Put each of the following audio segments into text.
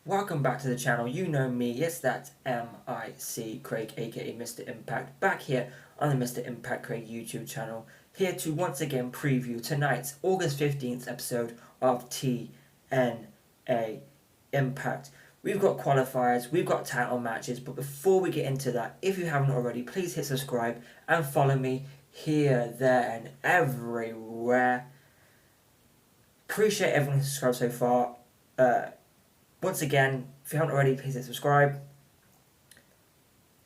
Welcome back to the channel. You know me, it's that M.I.C. Craig, aka Mr. Impact, back here on the Mr. Impact Craig YouTube channel, here to once again preview tonight's August 15th episode of TNA Impact. We've got qualifiers, we've got title matches, but before we get into that, if you haven't already, please hit subscribe and follow me here, there, and everywhere. Appreciate everyone who's subscribed so far. Once again, if you haven't already, please hit subscribe.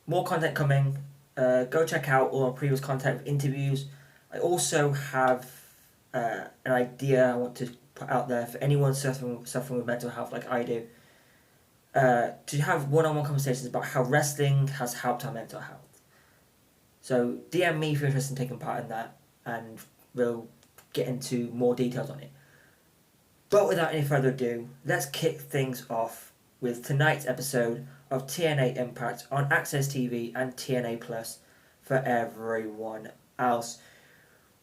More content coming. Go check out all our previous content with interviews. I also have an idea I want to put out there for anyone suffering with mental health like I do. To have one-on-one conversations about how wrestling has helped our mental health. So DM me if you're interested in taking part in that, and we'll get into more details on it. But without any further ado, let's kick things off with tonight's episode of TNA Impact on Access TV and TNA Plus for everyone else.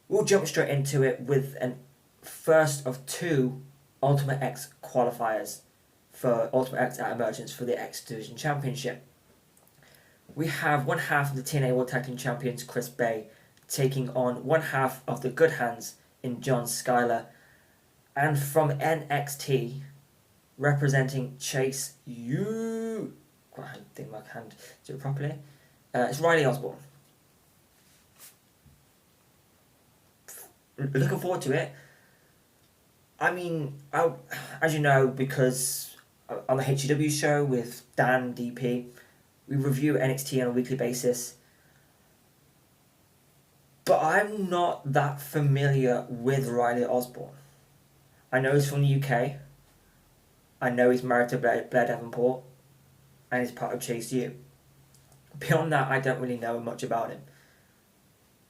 We'll jump straight into it with an first of two Ultimate X qualifiers for Ultimate X at Emergence for the X Division Championship. We have one half of the TNA World Tag Team Champions, Chris Bay, taking on one half of the Good Hands in John Skyler. And from NXT, representing Chase U. I think I can't do it properly. It's Riley Osborne. Looking forward to it. I mean, as you know, because on the HGW show with Dan DP, we review NXT on a weekly basis. But I'm not that familiar with Riley Osborne. I know he's from the UK. I know he's married to Blair Davenport. And he's part of Chase U. Beyond that, I don't really know much about him.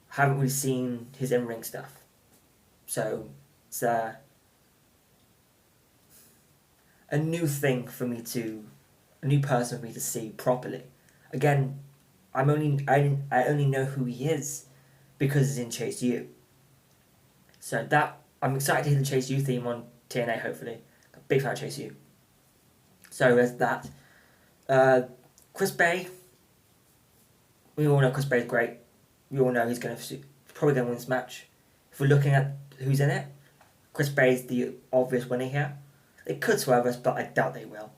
Haven't really seen his in-ring stuff. So, it's a new thing for me to... a new person for me to see properly. Again, I only know who he is because he's in Chase U. So that... I'm excited to hear the Chase U theme on TNA, hopefully. Big fan of Chase U. So there's that. Chris Bay. We all know Chris Bay's great. We all know he's probably going to win this match. If we're looking at who's in it, Chris Bay's the obvious winner here. They could swerve us, but I doubt they will.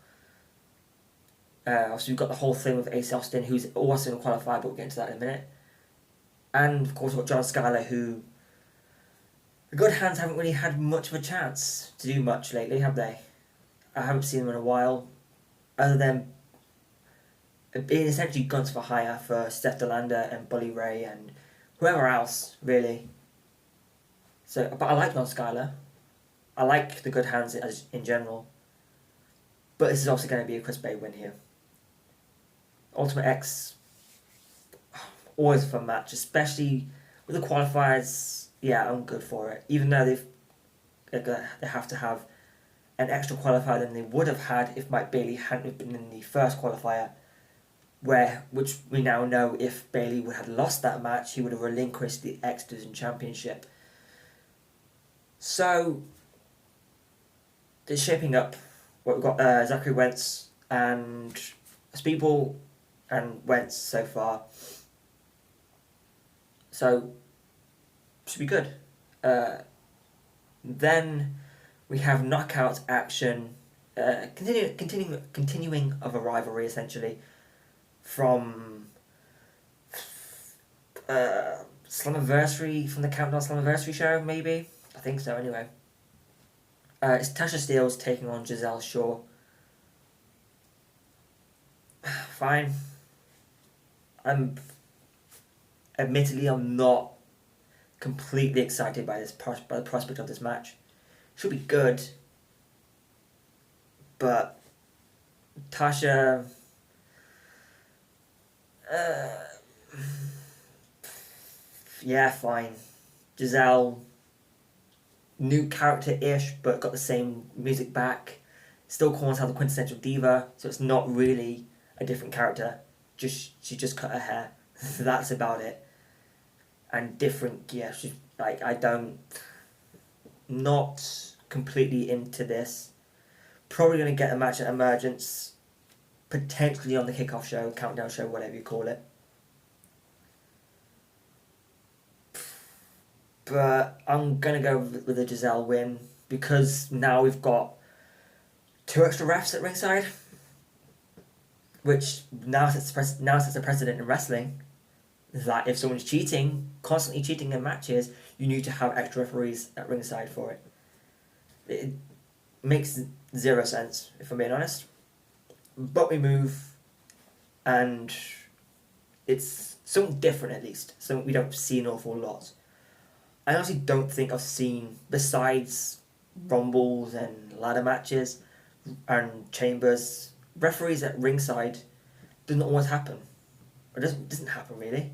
Also, we've got the whole thing with Ace Austin, who's also going to qualify, but we'll get into that in a minute. And, of course, we've got John Skyler, who... The Good Hands haven't really had much of a chance to do much lately, have they? I haven't seen them in a while, other than being essentially guns for hire for Steph DeLander and Bully Ray and whoever else, really. So, but I like John Skyler. I like the Good Hands in general. But this is also going to be a Chris Bay win here. Ultimate X, always a fun match, especially with the qualifiers. Yeah, I'm good for it. Even though they have to have an extra qualifier than they would have had if Mike Bailey hadn't been in the first qualifier, which we now know if Bailey would have lost that match, he would have relinquished the X Division Championship. So, it's shaping up. We've got Zachary Wentz and Speedball and Wentz so far. So, should be good. Then we have knockout action, continuing of a rivalry essentially from Slammiversary, from the Countdown Slammiversary show maybe. I think so anyway. It's Tasha Steelz taking on Giselle Shaw. Fine. Admittedly, I'm not completely excited by the prospect of this match. Should be good, but Tasha, yeah, fine. Giselle, new character-ish, but got the same music back. Still calls her the quintessential diva, so it's not really a different character. She just cut her hair. That's about it. And different, yeah. She's like, not completely into this. Probably gonna get a match at Emergence, potentially on the kickoff show, countdown show, whatever you call it. But I'm gonna go with a Giselle win because now we've got 2 extra refs at ringside, which now sets a precedent in wrestling that if someone's constantly cheating in matches, you need to have extra referees at ringside for it. It makes 0 sense, if I'm being honest. But we move, and it's something different at least, something we don't see an awful lot. I honestly don't think I've seen, besides Rumbles and ladder matches and Chambers, referees at ringside doesn't always happen. It doesn't happen really.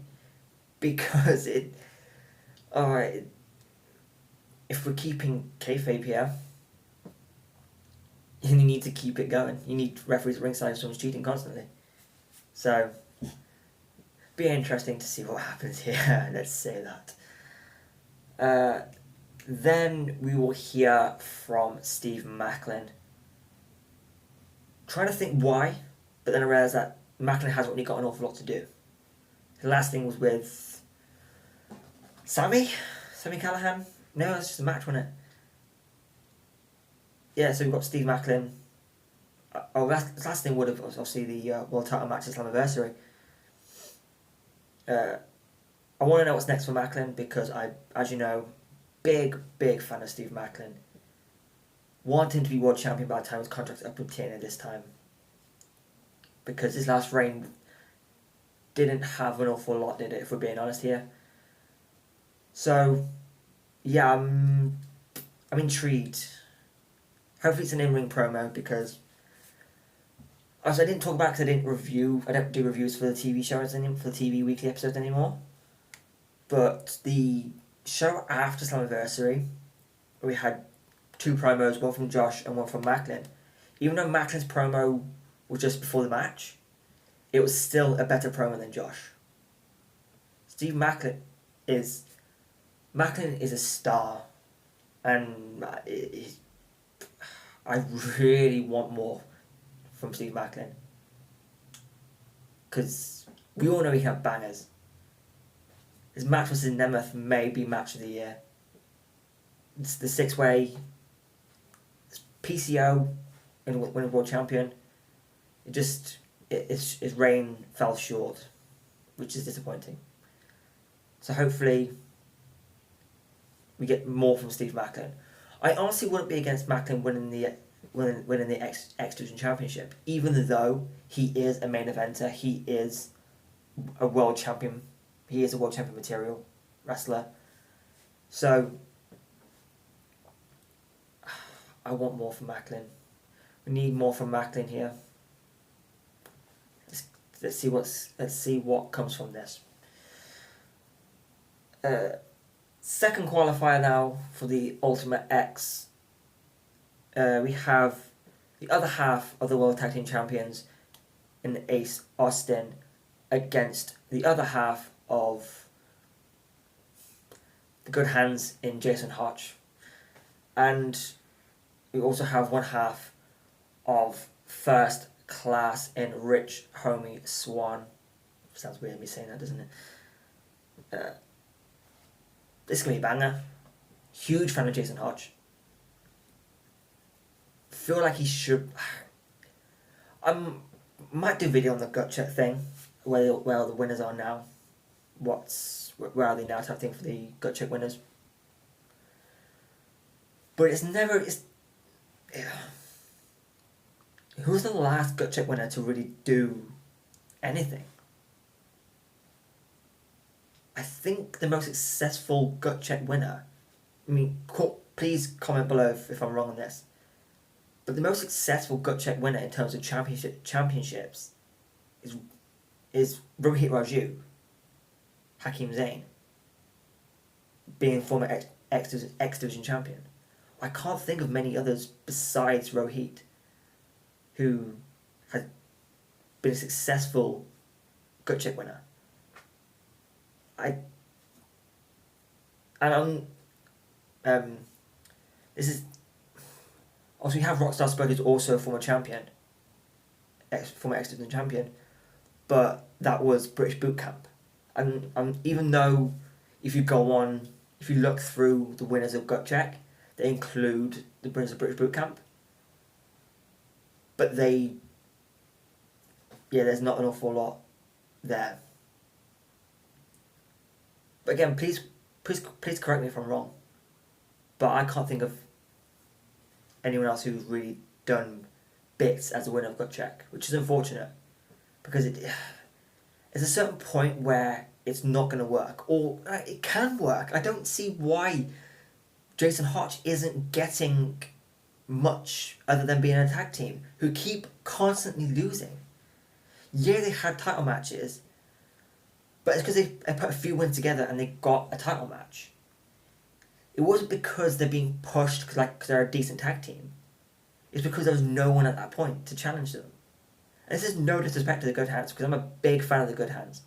Because if we're keeping kayfabe here, you need to keep it going. You need referees at ringside if someone's cheating constantly. So, be interesting to see what happens here, let's say that. Then we will hear from Steve Macklin. Trying to think why, but then I realised that Macklin has only got an awful lot to do. The last thing was with Sammy Callahan? No, that's just a match, wasn't it? Yeah, so we've got Steve Macklin. Last thing would have obviously the World Title match at Slammiversary. I want to know what's next for Macklin because as you know, big fan of Steve Macklin. Want him to be world champion by the time his contract's up with TNA this time. Because his last reign didn't have an awful lot, did it, if we're being honest here. So, yeah, I'm intrigued. Hopefully it's an in-ring promo because as I didn't talk about because I don't do reviews for the TV shows anymore, for the TV weekly episodes anymore. But the show after Slammiversary, we had 2 promos, one from Josh and one from Macklin. Even though Macklin's promo was just before the match, it was still a better promo than Josh. Steve Macklin is a star, and I really want more from Steve Macklin because we all know he can have bangers. His match with Nic Nemeth may be match of the year. It's the 6-way PCO and winning world champion. His reign fell short, which is disappointing. So hopefully we get more from Steve Macklin. I honestly wouldn't be against Macklin winning the X Division Championship, even though he is a main eventer. He is a world champion. He is a world champion material wrestler. So I want more from Macklin. We need more from Macklin here. Let's see what comes from this. Second qualifier now for the Ultimate X. We have the other half of the World Tag Team Champions in Ace Austin against the other half of the Good Hands in Jason Hotch. And we also have one half of First Class in Rich Homie Swan. Sounds weird me saying that, doesn't it? This is going to be a banger. Huge fan of Jason Hotch. Feel like he should... might do a video on the gut check thing, where the winners are now. Where are they now type thing for the gut check winners. But who's the last gut check winner to really do anything? I think the most successful gut check winner, please comment below if I'm wrong on this, but the most successful gut check winner in terms of championships is Rohit Raju, Hakeem Zayn, being former X Division champion. I can't think of many others besides Rohit. who has been a successful gut check winner. This is also, we have Rockstar Spud, who's also a former champion, former X Division champion, but that was British Boot Camp, and even though if you look through the winners of gut check, they include the winners of British Boot Camp, but there's not an awful lot there. But again, please correct me if I'm wrong, but I can't think of anyone else who's really done bits as a winner of gut check, which is unfortunate, because it's a certain point where it's not going to work, or it can work. I don't see why Jason Hotch isn't getting much other than being a tag team who keep constantly losing. Yeah, they had title matches, but it's because they put a few wins together and they got a title match. It wasn't because they're being pushed because they're a decent tag team. It's because there was no one at that point to challenge them. And this is no disrespect to the Good Hands, because I'm a big fan of the Good Hands.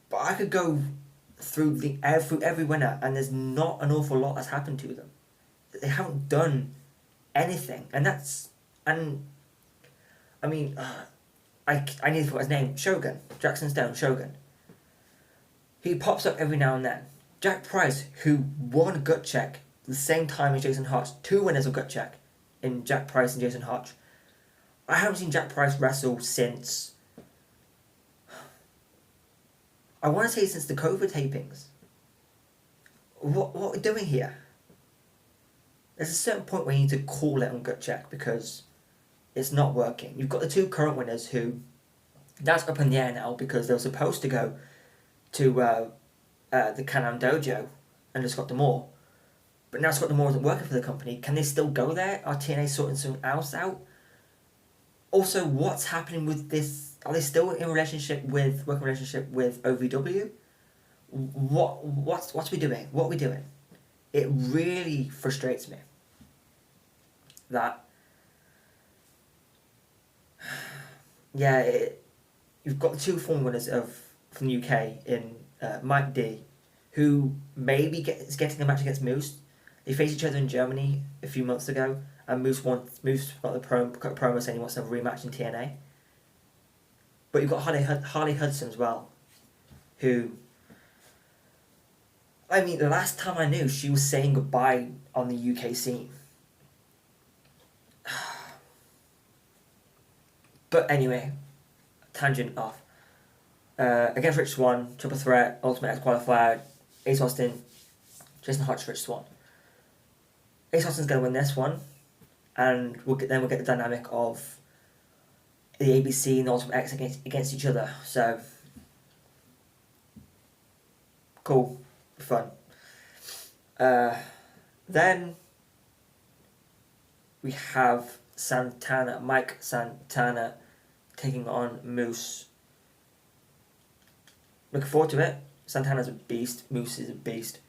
But I could go through every winner, and there's not an awful lot that's happened to them. They haven't done anything, I need to put his name, Shogun, Jackson Stone, Shogun. He pops up every now and then. Jack Price, who won gut check the same time as Jason Hotch, 2 winners of gut check in Jack Price and Jason Hotch. I haven't seen Jack Price wrestle since, I want to say since the COVID tapings. What are we doing here? There's a certain point where you need to call it on gut check, because it's not working. You've got the 2 current winners who, that's up in the air now, because they were supposed to go to the Can-Am Dojo under Scott D'Amore, but now Scott D'Amore isn't working for the company. Can they still go there? Are TNA sorting something else out? Also, what's happening with this? Are they still in working relationship with OVW? What's we doing? What are we doing? It really frustrates me that you've got the 2 former winners from the UK in Mike D, who maybe is getting a match against Moose. They faced each other in Germany a few months ago, and Moose got the promo saying he wants to have a rematch in TNA. But you've got Harley Hudson as well, who, the last time I knew, she was saying goodbye on the UK scene. But anyway, tangent off. Against Rich Swann, Triple Threat, Ultimate X Qualifier, Ace Austin, Jason Hotch, Rich Swann. Ace Austin's going to win this one, and we'll get the dynamic of the ABC and the Ultimate X against each other. So, cool, fun. Then we have Mike Santana taking on Moose. Looking forward to it. Santana's a beast, Moose is a beast.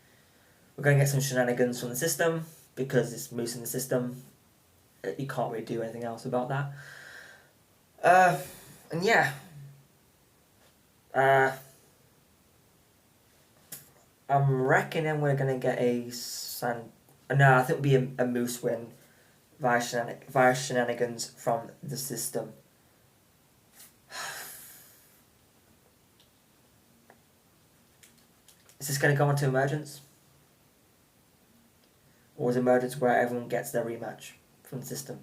We're going to get some shenanigans from the system, because it's Moose in the system. You can't really do anything else about that. And yeah. I'm reckoning we're going to get I think it'll be a Moose win via shenanigans from the system. Is this going to go into Emergence? Or is Emergence where everyone gets their rematch from the system?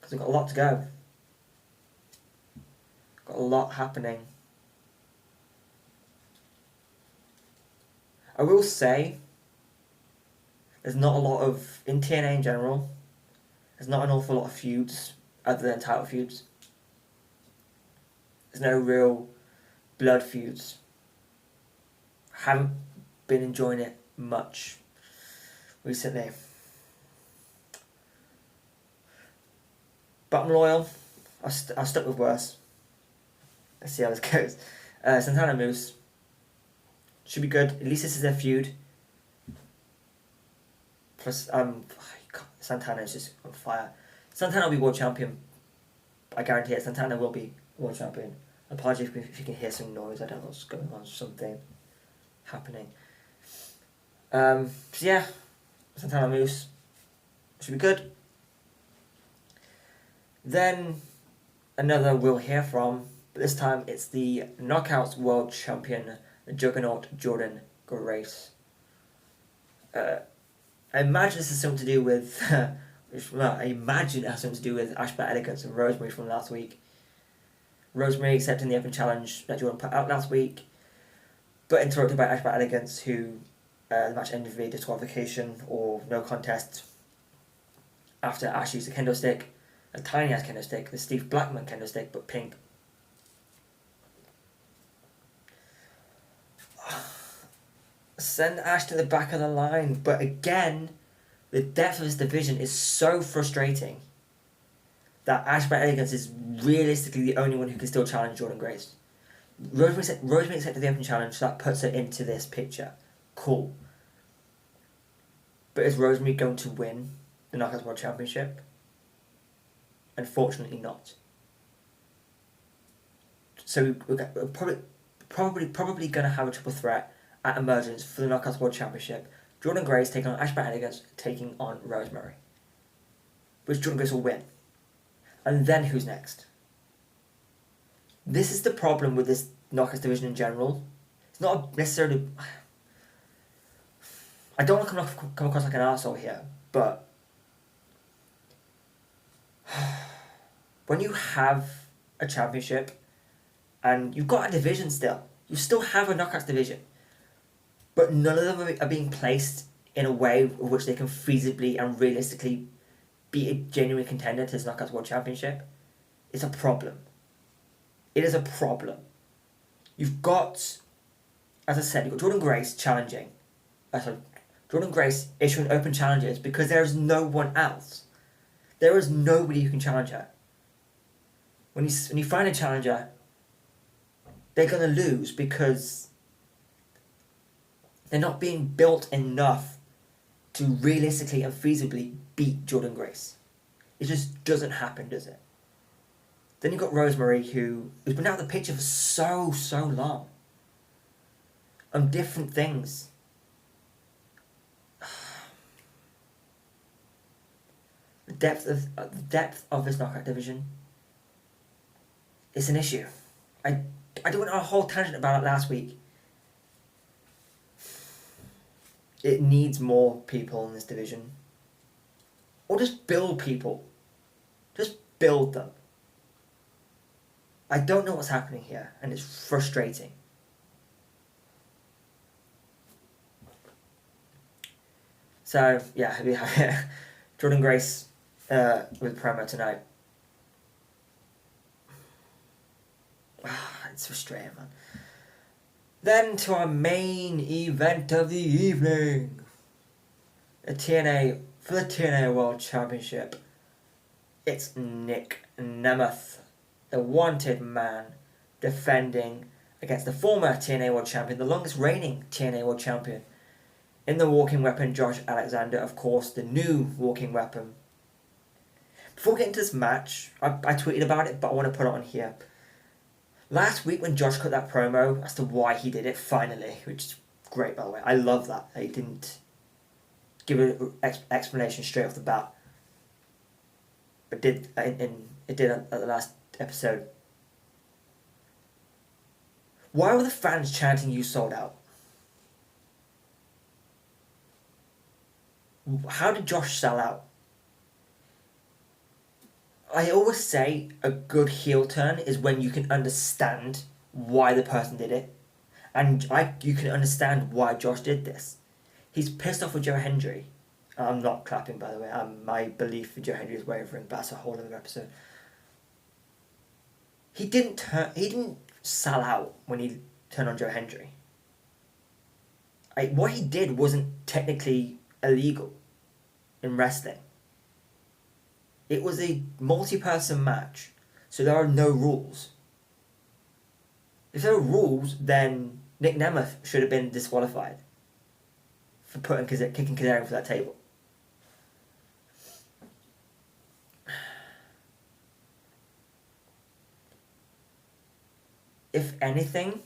Because we've got a lot to go. Got a lot happening. I will say, there's not a lot of, in TNA in general, there's not an awful lot of feuds other than title feuds. There's no real blood feuds. Haven't been enjoying it much recently. But I'm loyal. I'll stick with worse. Let's see how this goes. Santana Moose. Should be good. At least this is their feud. Plus, Santana is just on fire. Santana will be world champion. I guarantee it. Santana will be world champion. Apologies if you can hear some noise. I don't know what's going on. Something happening. So yeah, Santana Moose should be good. Then another we'll hear from, but this time it's the Knockouts World Champion, the Juggernaut Jordan Grace. I imagine this has something to do with. I imagine it has something to do with Ashbat Elegance and Rosemary from last week. Rosemary accepting the open challenge that Jordan put out last week, but interrupted by Ashbat Elegance, who the match ended via disqualification or no contest after Ash used a kendo stick, a tiny ass kendo stick, the Steve Blackman kendo stick, but pink. Send Ash to the back of the line, but again, the depth of this division is so frustrating that Ashbat Elegance is realistically the only one who can still challenge Jordan Grace. Rosemary accepted the open challenge, so that puts her into this picture. Cool. But is Rosemary going to win the Knockouts World Championship? Unfortunately not. So we're probably going to have a triple threat at Emergence for the Knockouts World Championship. Jordan Grace taking on Ashbat Elegance, taking on Rosemary. Which Jordan Grace will win. And then who's next? This is the problem with this Knockouts division in general. It's not necessarily... I don't want to come across like an arsehole here, but... when you have a championship, and you've got a division still, you still have a Knockouts division, but none of them are being placed in a way in which they can feasibly and realistically be a genuine contender to the Knockouts World Championship, it's a problem. It is a problem. You've got, as I said, you've got Jordan Grace challenging. Jordan Grace issuing open challenges because there is no one else. There is nobody who can challenge her. When you find a challenger, they're going to lose because they're not being built enough to realistically and feasibly beat Jordan Grace. It just doesn't happen, does it? Then you've got Rosemary, who's been out of the picture for so long. On different things. The depth of this knockout division is an issue. I went on a whole tangent about it last week. It needs more people in this division. Or just build people. Just build them. I don't know what's happening here, and it's frustrating. So, yeah, we have Jordan Grace with promo tonight. It's frustrating, man. Then to our main event of the evening. For the TNA World Championship. It's Nic Nemeth, the wanted man, defending against the former TNA World Champion, the longest reigning TNA World Champion. In the walking weapon, Josh Alexander, of course, the new walking weapon. Before getting to this match, I tweeted about it, but I want to put it on here. Last week when Josh cut that promo as to why he did it, finally, which is great, by the way. I love that. He didn't give an explanation straight off the bat. But it did at the last episode. Why were the fans chanting "You sold out"? How did Josh sell out? I always say a good heel turn is when you can understand why the person did it. And you can understand why Josh did this. He's pissed off with Joe Hendry. I'm not clapping, by the way. My belief for Joe Hendry is wavering, but that's a whole other episode. He didn't sell out when he turned on Joe Hendry. What he did wasn't technically illegal in wrestling. It was a multi-person match, so there are no rules. If there were rules, then Nic Nemeth should have been disqualified for kicking Kazarian for that table. if anything,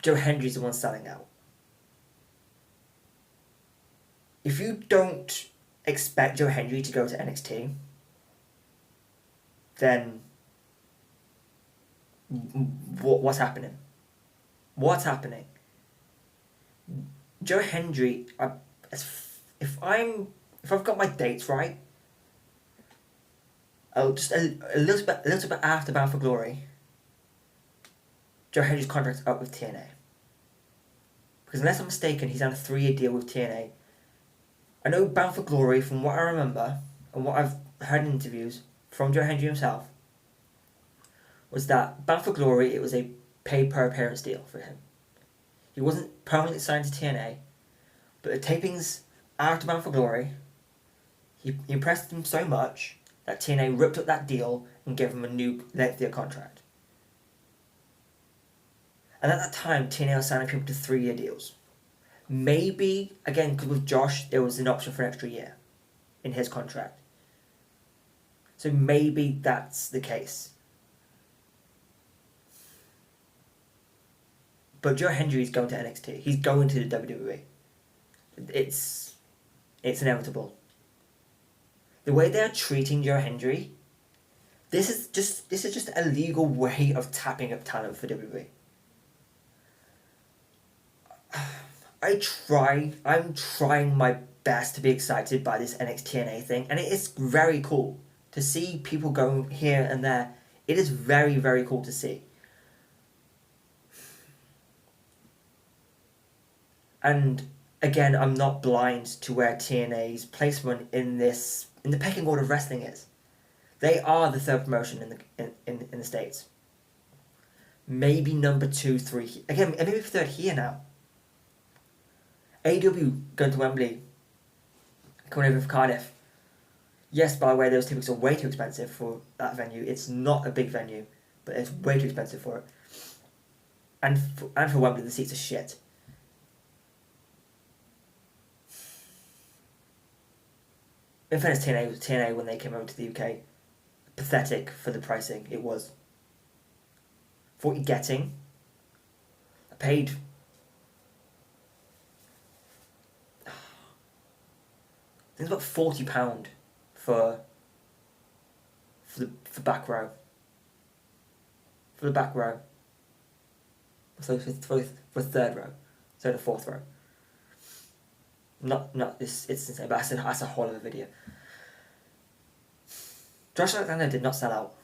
Joe Hendry's the one selling out. If you don't expect Joe Hendry to go to NXT, then what's happening? What's happening? Joe Hendry, if I've got my dates right, just a little bit after Bound for Glory, Joe Hendry's contract's up with TNA. Because unless I'm mistaken, he's on a 3-year deal with TNA. I know Bound for Glory, from what I remember and what I've heard in interviews from Joe Hendry himself, was that Bound for Glory, it was a pay per appearance deal for him. He wasn't permanently signed to TNA, but the tapings after Bound for Glory, he impressed them so much that TNA ripped up that deal and gave him a new lengthier contract. And at that time, TNA was signing people to 3-year deals. Maybe, again, because with Josh, there was an option for an extra year in his contract. So maybe that's the case. But Joe Hendry is going to NXT. He's going to the WWE. It's inevitable. The way they're treating Joe Hendry, this is just a legal way of tapping up talent for WWE. I'm trying my best to be excited by this NXT thing, and it is very cool to see people going here and there. It is very, very cool to see. And again, I'm not blind to where TNA's placement in the pecking order of wrestling is. They are the third promotion in the States. Maybe number 2, 3. Again, maybe third here now. AEW going to Wembley, coming over from Cardiff. Yes, by the way, those tickets are way too expensive for that venue. It's not a big venue, but it's way too expensive for it. And for Wembley, the seats are shit. In fairness, TNA when they came over to the UK, pathetic for the pricing it was. For what you're getting, I paid. I think it's about £40 for the back row. For the back row. So for the third row, so the fourth row. Not this. It's insane, but that's a whole other video. Josh Alexander did not sell out.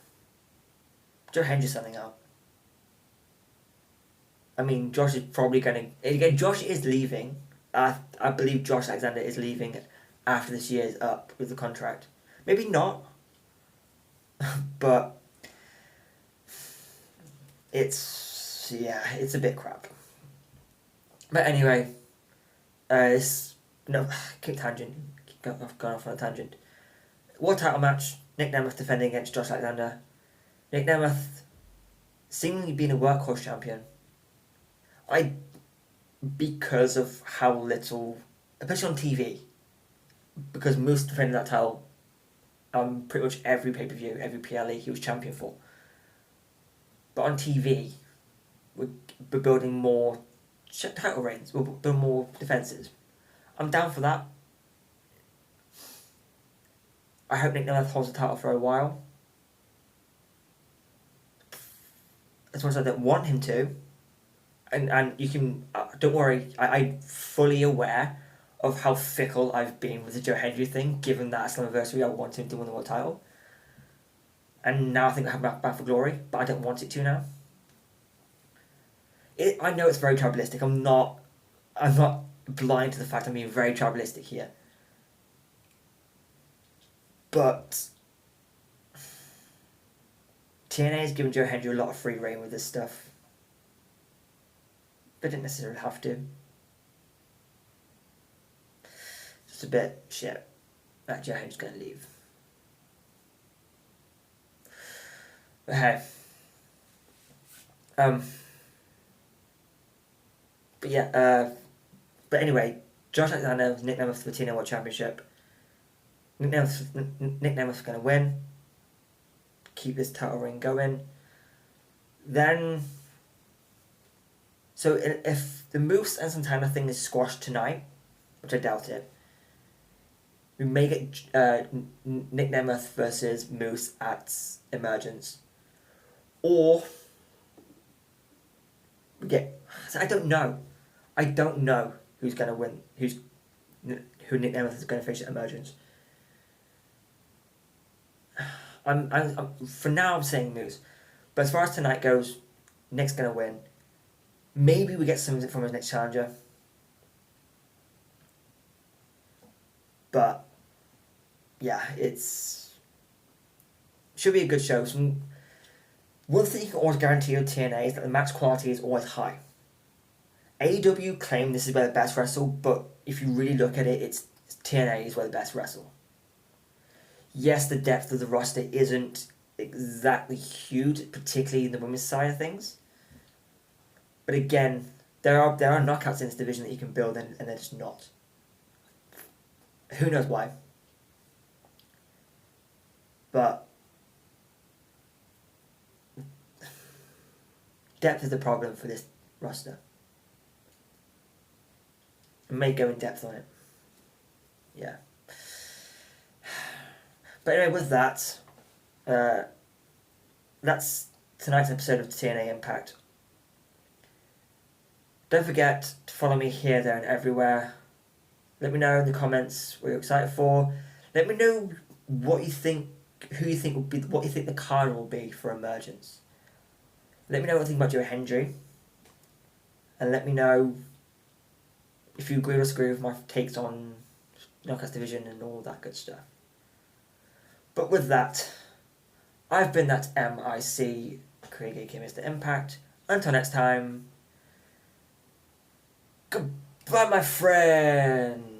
Joe Hendry's selling out. I mean, Josh is probably going to... Again, Josh is leaving. I believe Josh Alexander is leaving after this year is up with the contract. Maybe not. But... It's a bit crap. But anyway... Keep going off on a tangent. World title match, Nic Nemeth defending against Josh Alexander. Nic Nemeth seemingly being a workhorse champion. Because of how little, especially on TV, because Moose defended that title pretty much every pay-per-view, every PLE he was champion for. But on TV, we're building more title reigns, we're building more defences. I'm down for that. I hope Nic Nemeth holds the title for a while. As much as I don't want him to. And you can... don't worry, I'm fully aware of how fickle I've been with the Joe Hendry thing, given that Slammiversary I want him to win the world title. And now I think I have Bound for Glory, but I don't want it to now. I know it's very tribalistic. I'm not blind to the fact I'm being very tribalistic here. But TNA has given Joe Hendry a lot of free reign with this stuff. They didn't necessarily have to. Just a bit shit that Joe Hendry's going to leave. But hey. But anyway, Josh Alexander, Nic Nemeth for the TNA World Championship. Nic Nemeth's going to win. Keep this title reign going. Then So if the Moose and Santana thing is squashed tonight, which I doubt it, we may get Nic Nemeth versus Moose at Emergence. Or we get... I don't know. I don't know who's going to win, who Nic Nemeth is going to face at Emergence. For now, I'm saying Moose. But as far as tonight goes, Nic's going to win. Maybe we get something from his next challenger. But, yeah, should be a good show. One thing you can always guarantee with TNA is that the match quality is always high. AEW claim this is where the best wrestle, but if you really look at it, TNA is where the best wrestle. Yes, the depth of the roster isn't exactly huge, particularly in the women's side of things. But again, there are knockouts in this division that you can build, and they're just not. Who knows why? But depth is the problem for this roster. I may go in depth on it. Yeah. But anyway, with that, that's tonight's episode of TNA Impact. Don't forget to follow me here, there, and everywhere. Let me know in the comments what you're excited for. Let me know what you think, what you think the card will be for Emergence. Let me know what you think about Joe Hendry. And let me know if you agree or disagree with my takes on Knockouts Division and all that good stuff. But with that, I've been that M.I.C. Craig aka Mr. Impact. Until next time, goodbye, my friend.